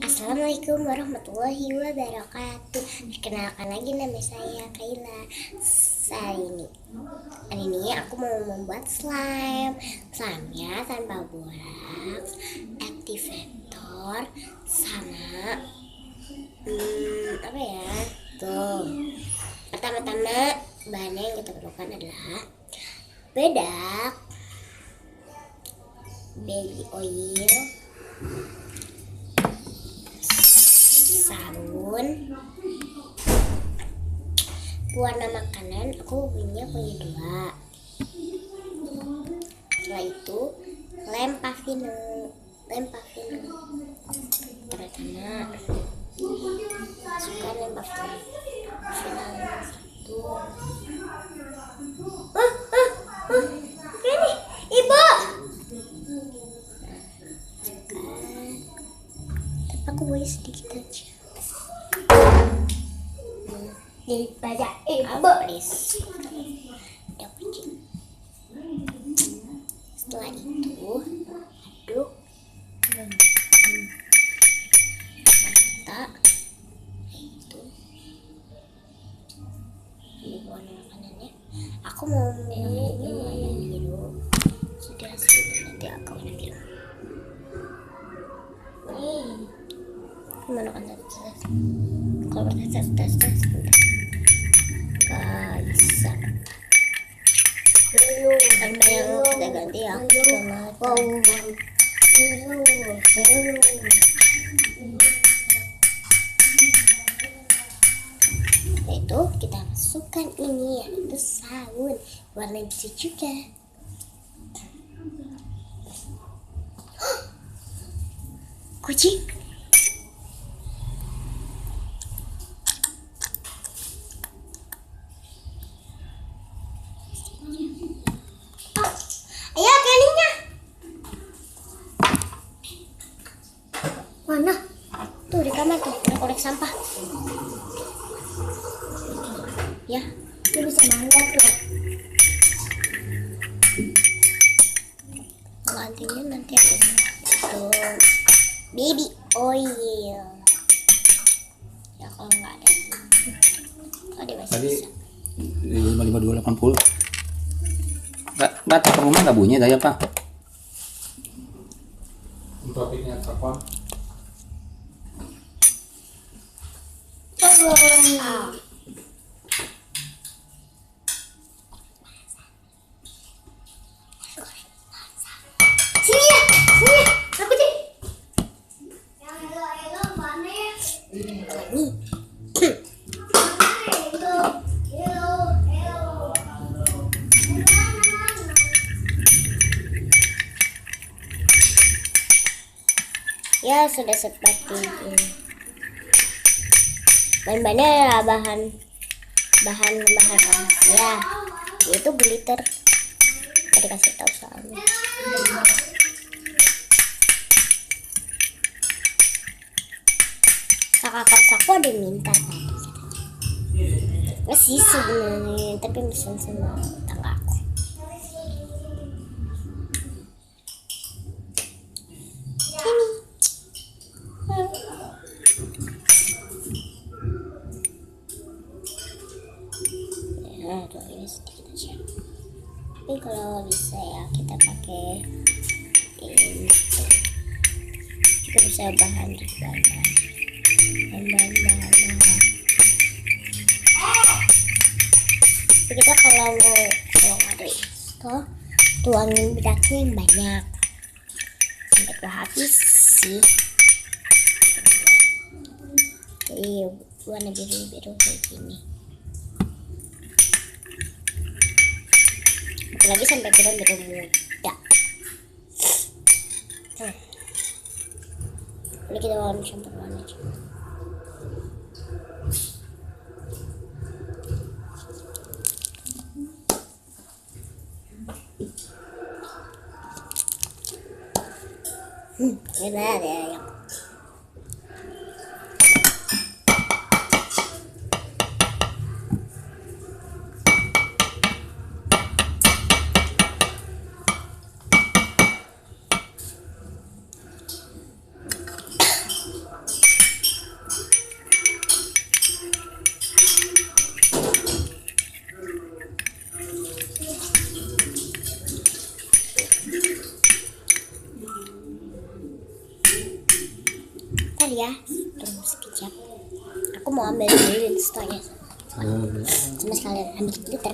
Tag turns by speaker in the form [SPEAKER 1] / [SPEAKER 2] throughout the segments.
[SPEAKER 1] Assalamualaikum warahmatullahi wabarakatuh. Perkenalkan lagi, nama saya Kaila. Hari ini aku mau membuat slime. Slime-nya tanpa borax, activator, sama apa ya? Tuh. Pertama-tama bahannya yang kita perlukan adalah bedak, baby oil, sabun, pewarna makanan. Aku punya 2. Setelah itu lem pavino. Pertama masukkan lem pavino satu. Ini ibu. Tapi aku boleh sedikit aja. Daripada ibu. Setelah itu aduk rata. Itu ini warna makanannya. Aku mau ini warna biru. Sudah nanti aku warna biru. Gimana kan tes? Kalau tes sebentar. Gak bisa. Kan yang kita ganti ya. Itu kita masukkan ini, yaitu sabun warna biru juga. Kucing. Ayo keningnya. Mana? Tuh di kamar tuh, korek sampah. Ya, dia bisa manggat loh. Gantinya nanti ada itu baby oil. Ya kalau nggak ada, ada masih
[SPEAKER 2] tadi
[SPEAKER 1] bisa.
[SPEAKER 2] 55280. Batak rumah nggak bunyi daya pak? Topiknya kapan?
[SPEAKER 1] Sini ya, aku sih. Ini. Ya sudah seperti ini. Bahan-bahannya adalah bahan rahasia, yaitu glitter. Tadi kasih tahu soalnya. Kakak kelas aku ada minta tadi. Nggak sih sebenarnya, tapi pesan sama tangga aku. Ini. Ya, tuh ini sedikit aja. Tapi kalau bisa ya kita pakai ini. Juga bisa bahan mahal. Tapi kita kalau ada itu tuangin bedaknya yang banyak sampai gua habis sih. Jadi warna biru kayak gini. Apalagi sampai biru muda. Ini kita campur warna aja. Gimana ada yang Bentar ya, tunggu sekejap. Aku mau ambil dulu instanya. Cuma sekalian ambil glitter.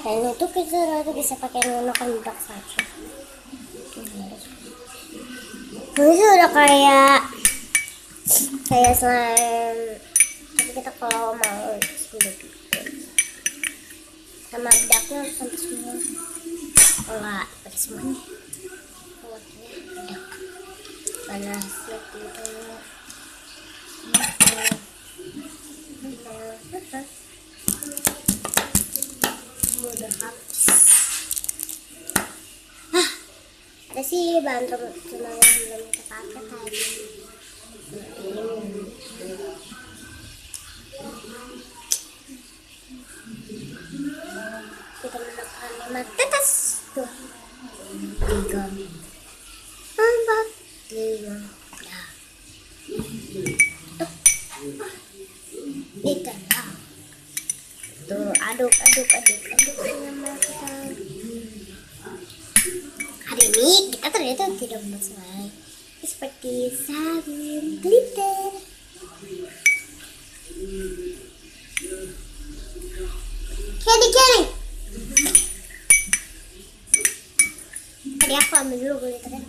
[SPEAKER 1] Dan itu kita bisa pakai menggunakan bedak saja. Ini udah kayak slime, tapi kita kalau mau sudah sama bedaknya harus sampai semua. Enggak pakai semuanya. Waktunya bedak. Panas gitu. Udah habis. Ada sih bahan tulang yang belum kita pakai tadi. Kita menggunakan 5 tetes tuh. 3, 4, 5. Nah. Itu lah. Tuh, aduk sama kita. Hari ini kita ternyata tidak membuat slime seperti sabun glitter. Candy. Tadi aku ambil dulu glitternya.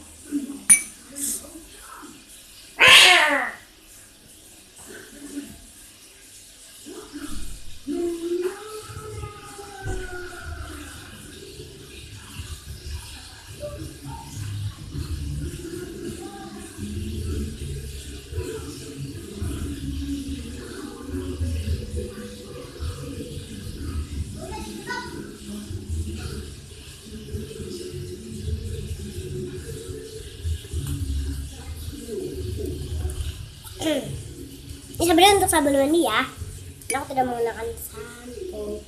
[SPEAKER 1] Ini sebenarnya untuk sabun mandi ya. Nah, aku tidak menggunakan sampo.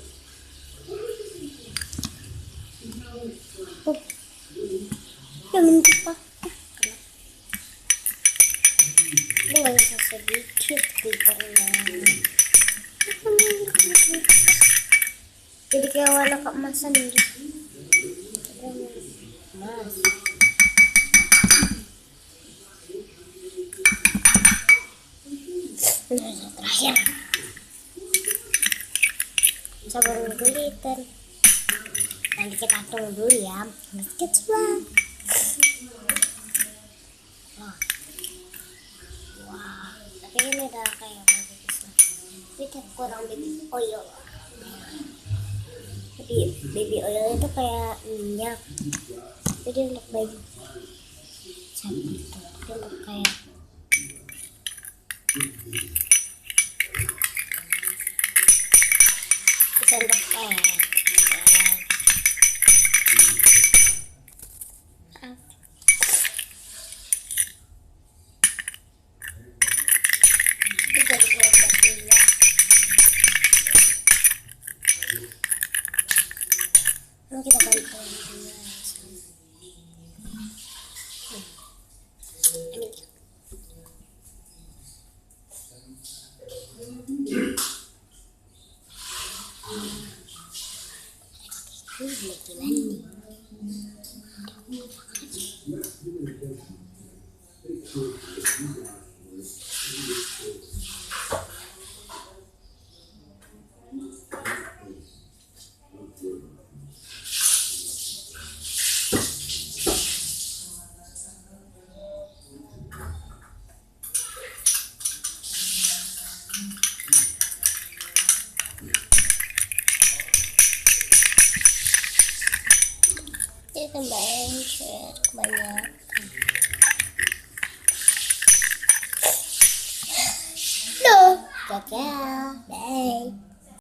[SPEAKER 1] Ya mencukup. Ini nggak bisa sedikit glitternya. Jadi kayak warna keemasan gitu. Emas. Terakhir sabun glitter. Nanti kita tunggu dulu ya. Sedikit suap. Wah, tapi ini udah kayak bagus. Tapi kurang baby oil. Tapi baby oil itu kayak minyak. Jadi untuk baju sabun itu. Tapi untuk kayak bisa untuk kita bantu Ini tambahin share kebanyakan. Loh, gagal. Bye.